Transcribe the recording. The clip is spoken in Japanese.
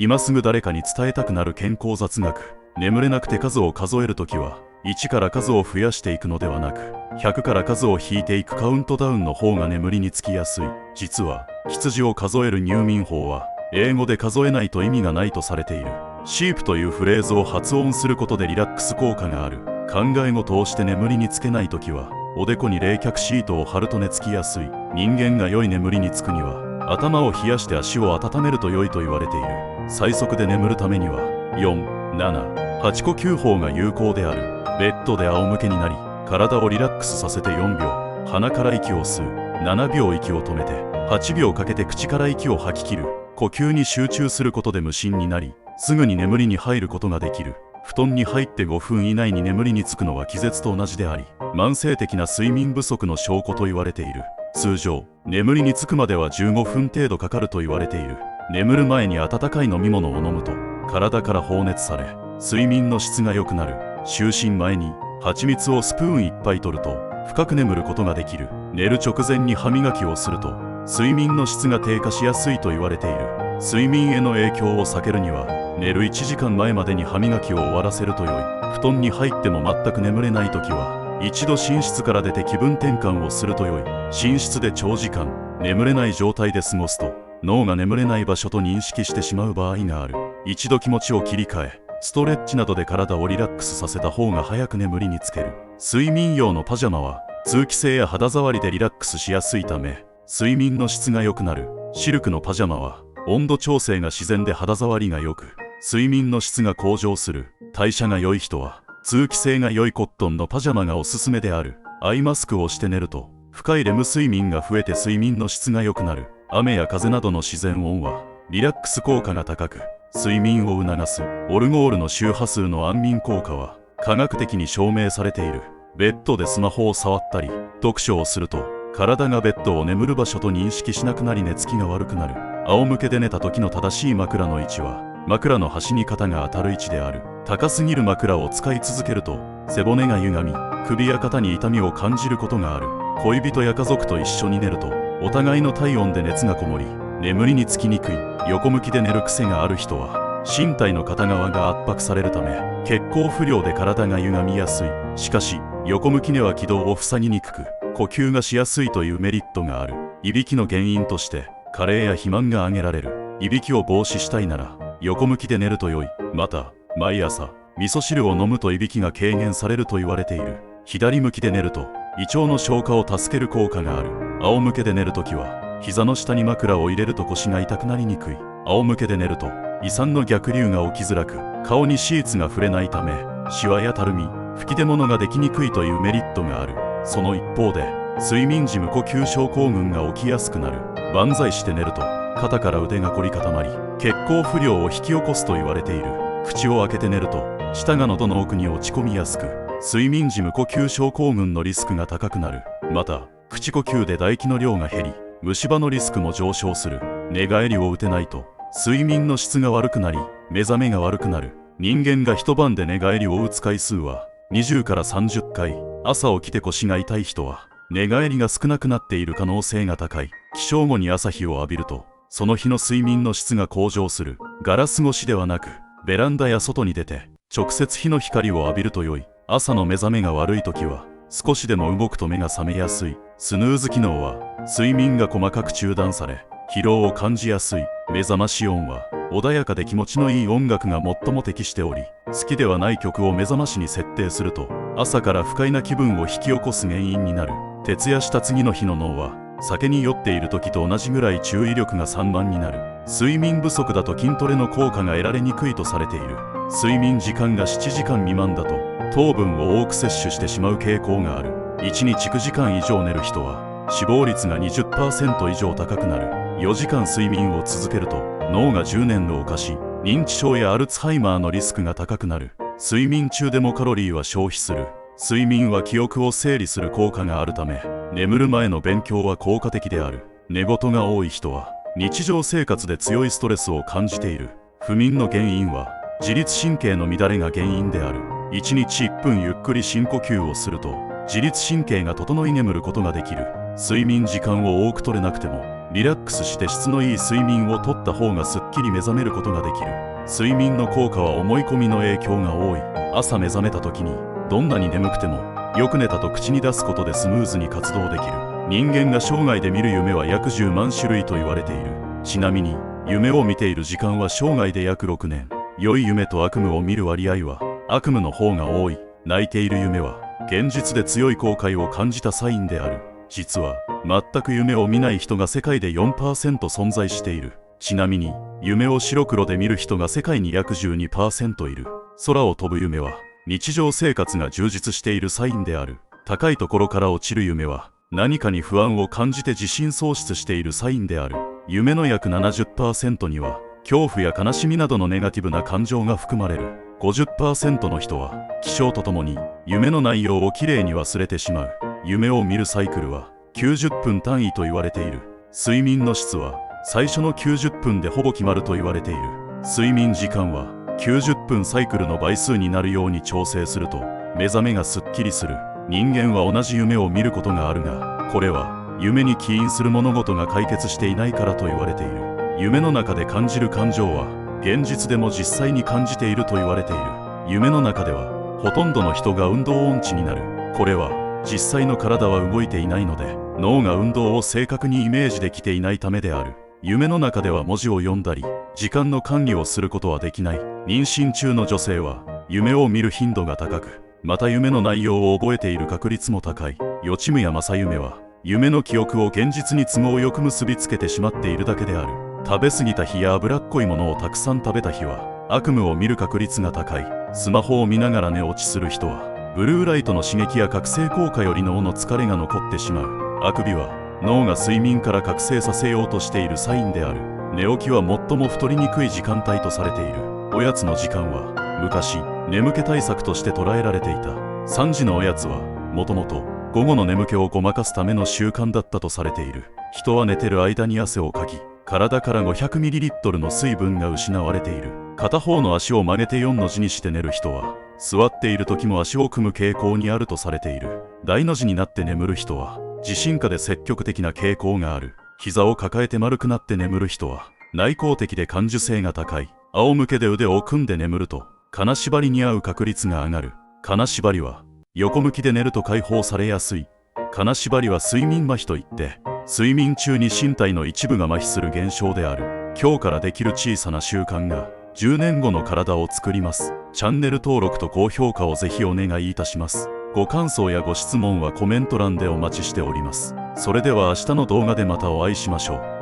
今すぐ誰かに伝えたくなる健康雑学。眠れなくて数を数えるときは、1から数を増やしていくのではなく、100から数を引いていくカウントダウンの方が眠りにつきやすい。実は、羊を数える入眠法は、英語で数えないと意味がないとされている。シープというフレーズを発音することでリラックス効果がある。考え事をして眠りにつけないときは、おでこに冷却シートを貼ると寝つきやすい。人間が良い眠りにつくには、頭を冷やして足を温めると良いと言われている。最速で眠るためには、4、7、8呼吸法が有効である。ベッドで仰向けになり、体をリラックスさせて4秒、鼻から息を吸う。7秒息を止めて、8秒かけて口から息を吐き切る。呼吸に集中することで無心になり、すぐに眠りに入ることができる。布団に入って5分以内に眠りにつくのは気絶と同じであり、慢性的な睡眠不足の証拠と言われている。通常、眠りにつくまでは15分程度かかると言われている。眠る前に温かい飲み物を飲むと、体から放熱され、睡眠の質が良くなる。就寝前に、蜂蜜をスプーン1杯取ると、深く眠ることができる。寝る直前に歯磨きをすると、睡眠の質が低下しやすいと言われている。睡眠への影響を避けるには、寝る1時間前までに歯磨きを終わらせると良い。布団に入っても全く眠れないときは、一度寝室から出て気分転換をすると良い。寝室で長時間、眠れない状態で過ごすと、脳が眠れない場所と認識してしまう場合がある。一度気持ちを切り替え、ストレッチなどで体をリラックスさせた方が早く眠りにつける。睡眠用のパジャマは、通気性や肌触りでリラックスしやすいため、睡眠の質が良くなる。シルクのパジャマは、温度調整が自然で肌触りが良く、睡眠の質が向上する。代謝が良い人は、通気性が良いコットンのパジャマがおすすめである。アイマスクをして寝ると、深いレム睡眠が増えて睡眠の質が良くなる。雨や風などの自然音は、リラックス効果が高く、睡眠を促す。オルゴールの周波数の安眠効果は、科学的に証明されている。ベッドでスマホを触ったり、読書をすると、体がベッドを眠る場所と認識しなくなり寝つきが悪くなる。仰向けで寝た時の正しい枕の位置は、枕の端に肩が当たる位置である。高すぎる枕を使い続けると、背骨が歪み、首や肩に痛みを感じることがある。恋人や家族と一緒に寝ると、お互いの体温で熱がこもり、眠りにつきにくい。横向きで寝る癖がある人は、身体の片側が圧迫されるため、血行不良で体が歪みやすい。しかし、横向き寝は気道を塞ぎにくく、呼吸がしやすいというメリットがある。いびきの原因として、加齢や肥満が挙げられる。いびきを防止したいなら、横向きで寝ると良い。また、毎朝、味噌汁を飲むといびきが軽減されると言われている。左向きで寝ると、胃腸の消化を助ける効果がある。仰向けで寝るときは、膝の下に枕を入れると腰が痛くなりにくい。仰向けで寝ると、胃酸の逆流が起きづらく、顔にシーツが触れないため、シワやたるみ、吹き出物ができにくいというメリットがある。その一方で、睡眠時無呼吸症候群が起きやすくなる。万歳して寝ると、肩から腕が凝り固まり、血行不良を引き起こすと言われている。口を開けて寝ると、舌が喉の奥に落ち込みやすく、睡眠時無呼吸症候群のリスクが高くなる。また、口呼吸で唾液の量が減り、虫歯のリスクも上昇する。寝返りを打てないと、睡眠の質が悪くなり、目覚めが悪くなる。人間が一晩で寝返りを打つ回数は、20から30回。朝起きて腰が痛い人は、寝返りが少なくなっている可能性が高い。起床後に朝日を浴びると、その日の睡眠の質が向上する。ガラス越しではなく、ベランダや外に出て、直接日の光を浴びると良い。朝の目覚めが悪い時は、少しでも動くと目が覚めやすい。スヌーズ機能は、睡眠が細かく中断され、疲労を感じやすい。目覚まし音は、穏やかで気持ちのいい音楽が最も適しており、好きではない曲を目覚ましに設定すると、朝から不快な気分を引き起こす原因になる。徹夜した次の日の脳は、酒に酔っている時と同じぐらい注意力が散漫になる。睡眠不足だと筋トレの効果が得られにくいとされている。睡眠時間が7時間未満だと、糖分を多く摂取してしまう傾向がある。1日9時間以上寝る人は、死亡率が 20% 以上高くなる。4時間睡眠を続けると、脳が10年老化し、認知症やアルツハイマーのリスクが高くなる。睡眠中でもカロリーは消費する。睡眠は記憶を整理する効果があるため、眠る前の勉強は効果的である。寝言が多い人は、日常生活で強いストレスを感じている。不眠の原因は、自律神経の乱れが原因である。1日1分ゆっくり深呼吸をすると、自律神経が整い眠ることができる。睡眠時間を多く取れなくても、リラックスして質のいい睡眠をとった方がすっきり目覚めることができる。睡眠の効果は思い込みの影響が多い。朝目覚めた時にどんなに眠くてもよく寝たと口に出すことでスムーズに活動できる。人間が生涯で見る夢は約10万種類と言われている。ちなみに夢を見ている時間は生涯で約6年。良い夢と悪夢を見る割合は悪夢の方が多い。泣いている夢は現実で強い後悔を感じたサインである。実は全く夢を見ない人が世界で 4% 存在している。ちなみに夢を白黒で見る人が世界に約 12% いる。空を飛ぶ夢は日常生活が充実しているサインである。高いところから落ちる夢は何かに不安を感じて自信喪失しているサインである。夢の約 70% には恐怖や悲しみなどのネガティブな感情が含まれる。50% の人は起床とともに夢の内容をきれいに忘れてしまう。夢を見るサイクルは90分単位と言われている。睡眠の質は最初の90分でほぼ決まると言われている。睡眠時間は90分サイクルの倍数になるように調整すると目覚めがすっきりする。人間は同じ夢を見ることがあるが、これは夢に起因する物事が解決していないからと言われている。夢の中で感じる感情は現実でも実際に感じていると言われている。夢の中ではほとんどの人が運動音痴になる。これは実際の体は動いていないので脳が運動を正確にイメージできていないためである。夢の中では文字を読んだり時間の管理をすることはできない。妊娠中の女性は夢を見る頻度が高く、また夢の内容を覚えている確率も高い。予知夢や正夢は夢の記憶を現実に都合よく結びつけてしまっているだけである。食べ過ぎた日や脂っこいものをたくさん食べた日は悪夢を見る確率が高い。スマホを見ながら寝落ちする人はブルーライトの刺激や覚醒効果より脳の疲れが残ってしまう。あくびは脳が睡眠から覚醒させようとしているサインである。寝起きは最も太りにくい時間帯とされている。おやつの時間は昔眠気対策として捉えられていた。3時のおやつはもともと午後の眠気をごまかすための習慣だったとされている。人は寝てる間に汗をかき、体から 500ml の水分が失われている。片方の足を曲げて4の字にして寝る人は座っている時も足を組む傾向にあるとされている。大の字になって眠る人は自信家で積極的な傾向がある。膝を抱えて丸くなって眠る人は内向的で感受性が高い。仰向けで腕を組んで眠ると金縛りに合う確率が上がる。金縛りは横向きで寝ると解放されやすい。金縛りは睡眠麻痺といって睡眠中に身体の一部が麻痺する現象である。今日からできる小さな習慣が10年後の体を作ります。チャンネル登録と高評価をぜひお願いいたします。ご感想やご質問はコメント欄でお待ちしております。それでは明日の動画でまたお会いしましょう。